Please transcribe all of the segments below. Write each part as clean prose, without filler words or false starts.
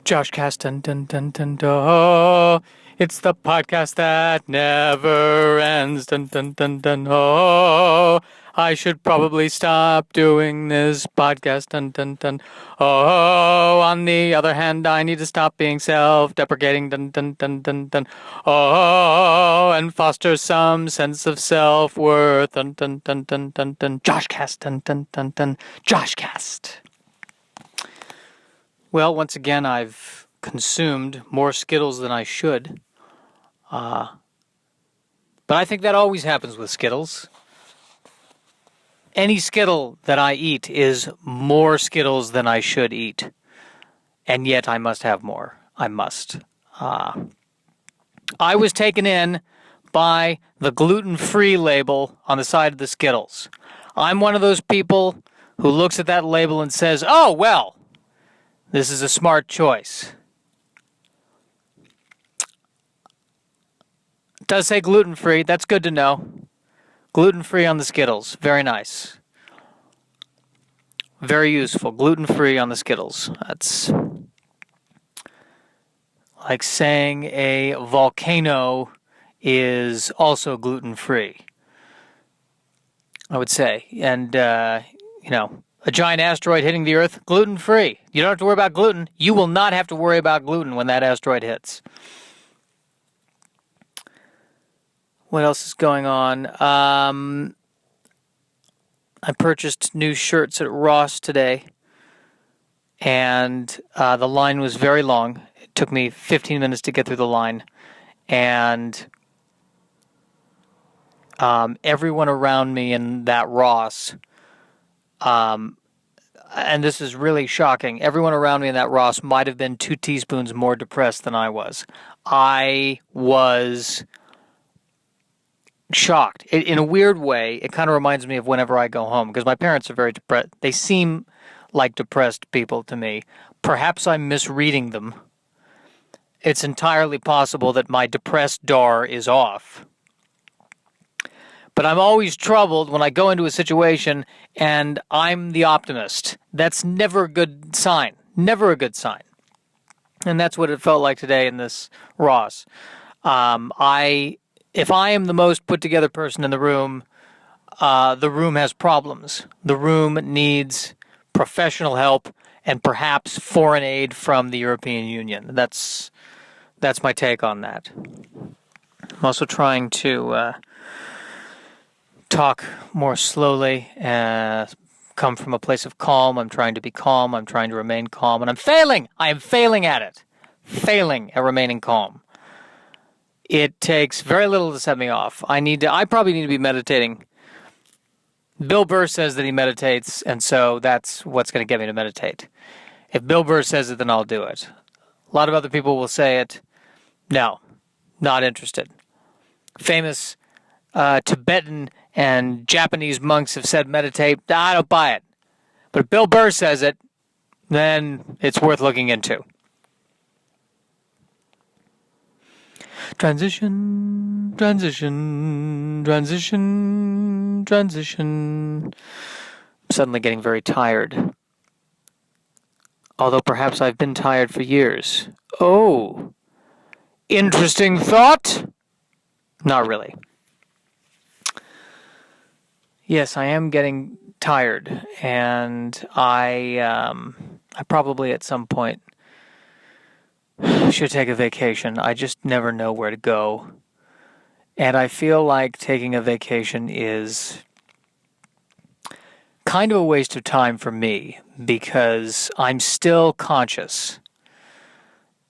JoshCast, dun dun dun dun dun. It's the podcast that never ends, dun dun dun dun. Oh, I should probably stop doing this podcast, dun dun dun. Oh, on the other hand, I need to stop being self-deprecating, dun dun dun dun dun. Oh, and foster some sense of self-worth, dun dun dun dun dun dun. JoshCast, dun dun dun dun. JoshCast. Well, once again, I've consumed more Skittles than I should. But I think that always happens with Skittles. Any Skittle that I eat is more Skittles than I should eat. And yet I must have more. I must. I was taken in by the gluten-free label on the side of the Skittles. I'm one of those people who looks at that label and says, oh, well, this is a smart choice. It does say gluten-free. That's good to know. Gluten-free on the Skittles. Very nice. Very useful. Gluten-free on the Skittles. That's like saying a volcano is also gluten-free, I would say. And, a giant asteroid hitting the Earth, gluten-free. You don't have to worry about gluten. You will not have to worry about gluten when that asteroid hits. What else is going on? I purchased new shirts at Ross today, and the line was very long. It took me 15 minutes to get through the line, and everyone around me in that Ross, and this is really shocking, everyone around me in that Ross might have been 2 teaspoons more depressed than I was. I was shocked. In a weird way, it kind of reminds me of whenever I go home, because my parents are very depressed. They seem like depressed people to me. Perhaps I'm misreading them. It's entirely possible that my depressed DAR is off. But I'm always troubled when I go into a situation and I'm the optimist. That's never a good sign. Never a good sign. And that's what it felt like today in this Ross. If I am the most put together person in the room has problems. The room needs professional help and perhaps foreign aid from the European Union. That's my take on that. I'm also trying to talk more slowly, come from a place of calm. I'm trying to be calm. I'm trying to remain calm, and I'm failing. I am failing at it. Failing at remaining calm. It takes very little to set me off. I probably need to be meditating. Bill Burr says that he meditates, and so that's what's going to get me to meditate. If Bill Burr says it, then I'll do it. A lot of other people will say it. No, not interested. Famous Tibetan and Japanese monks have said meditate. I don't buy it. But if Bill Burr says it, then it's worth looking into. Transition, transition, transition, transition. I'm suddenly getting very tired. Although perhaps I've been tired for years. Oh, interesting thought? Not really. Yes, I am getting tired, and I probably at some point should take a vacation. I just never know where to go. And I feel like taking a vacation is kind of a waste of time for me because I'm still conscious.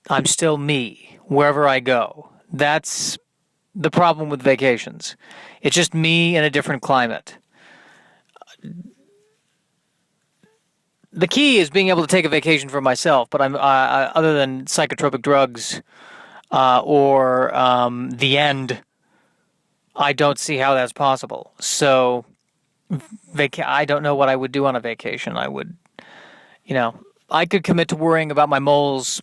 I'm still me wherever I go. That's the problem with vacations. It's just me in a different climate. The key is being able to take a vacation for myself, but other than psychotropic drugs or the end, I don't see how that's possible. So I don't know what I would do on a vacation. I could commit to worrying about my moles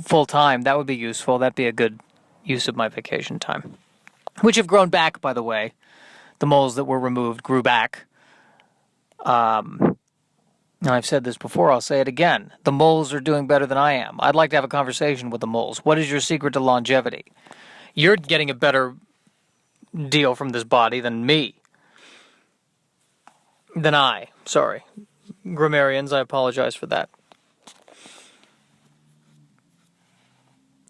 full time. That would be useful. That'd be a good use of my vacation time, which have grown back, by the way. The moles that were removed grew back. And I've said this before, I'll say it again. The moles are doing better than I am. I'd like to have a conversation with the moles. What is your secret to longevity? You're getting a better deal from this body than me. Than I. Sorry. Grammarians, I apologize for that.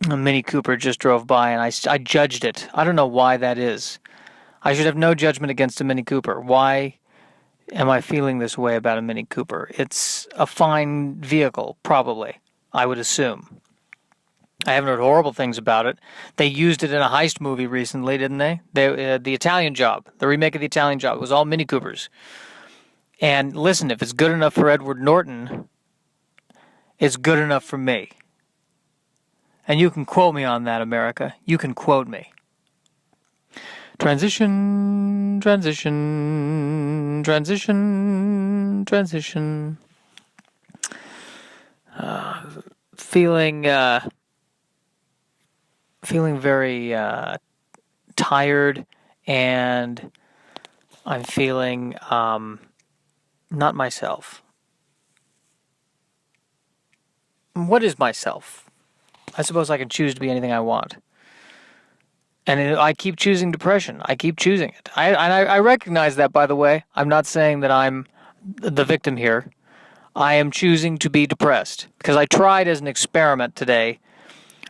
A Mini Cooper just drove by and I judged it. I don't know why that is. I should have no judgment against a Mini Cooper. Why am I feeling this way about a Mini Cooper? It's a fine vehicle, probably, I would assume. I haven't heard horrible things about it. They used it in a heist movie recently, didn't they? The Italian Job, the remake of The Italian Job, it was all Mini Coopers. And listen, if it's good enough for Edward Norton, it's good enough for me. And you can quote me on that, America. You can quote me. Transition, transition, transition, transition. Feeling very tired, and I'm feeling not myself. What is myself? I suppose I can choose to be anything I want. And I keep choosing depression. I keep choosing it. I recognize that, by the way. I'm not saying that I'm the victim here. I am choosing to be depressed. Because I tried as an experiment today,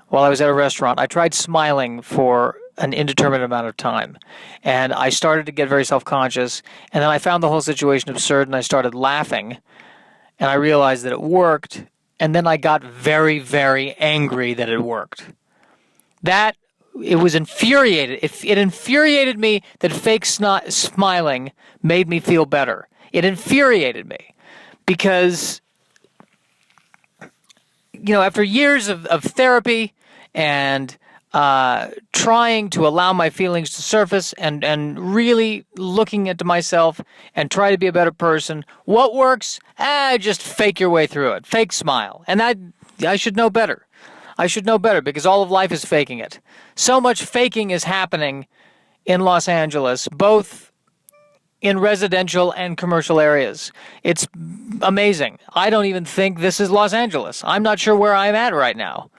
while I was at a restaurant, I tried smiling for an indeterminate amount of time. And I started to get very self-conscious. And then I found the whole situation absurd, and I started laughing. And I realized that it worked. And then I got very, very angry that it worked. It was infuriated. It infuriated me that fake smiling made me feel better. It infuriated me because, after years of therapy and trying to allow my feelings to surface and really looking into myself and try to be a better person, what works? Just fake your way through it. Fake smile. And I should know better. I should know better because all of life is faking it. So much faking is happening in Los Angeles, both in residential and commercial areas. It's amazing. I don't even think this is Los Angeles. I'm not sure where I'm at right now.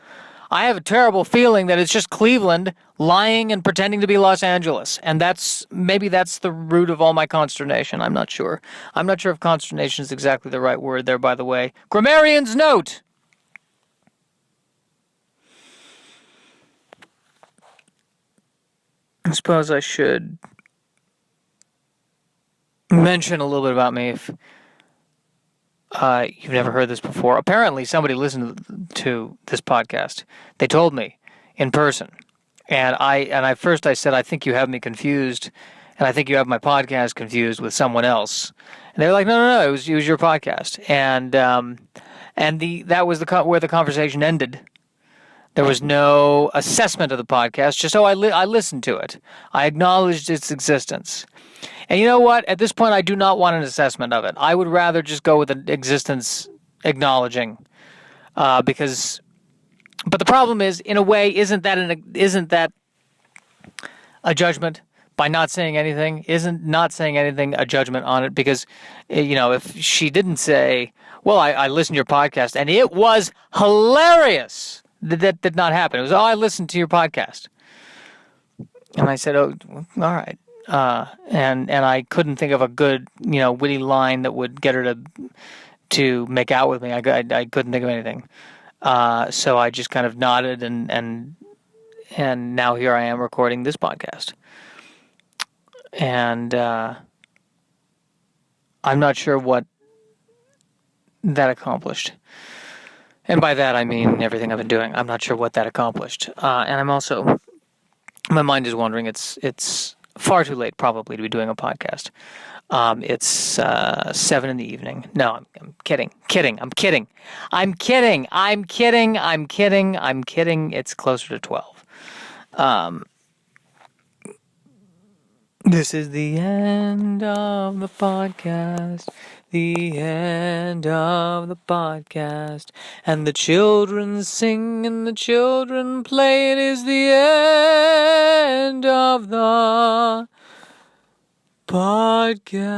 I have a terrible feeling that it's just Cleveland lying and pretending to be Los Angeles. And maybe that's the root of all my consternation. I'm not sure. I'm not sure if consternation is exactly the right word there, by the way. Grammarian's note! I suppose I should mention a little bit about me if you've never heard this before. Apparently, somebody listened to this podcast. They told me in person. And I first said, I think you have me confused, and I think you have my podcast confused with someone else. And they were like, no, it was your podcast. And that was where the conversation ended. There was no assessment of the podcast, just, I listened to it. I acknowledged its existence. And you know what? At this point, I do not want an assessment of it. I would rather just go with an existence acknowledging, but the problem is, in a way, isn't that a judgment by not saying anything? Isn't not saying anything a judgment on it? Because, if she didn't say, well, I listened to your podcast and it was hilarious. That did not happen. It was, I listened to your podcast. And I said, oh, all right. And I couldn't think of a good, witty line that would get her to make out with me. I couldn't think of anything. So I just kind of nodded and now here I am recording this podcast. And I'm not sure what that accomplished. And by that, I mean everything I've been doing. I'm not sure what that accomplished. And I'm also, my mind is wandering. It's far too late, probably, to be doing a podcast. It's 7 in the evening. No, I'm kidding. I'm kidding. It's closer to 12. This is the end of the podcast. The end of the podcast. And the children sing and the children play. It is the end of the podcast.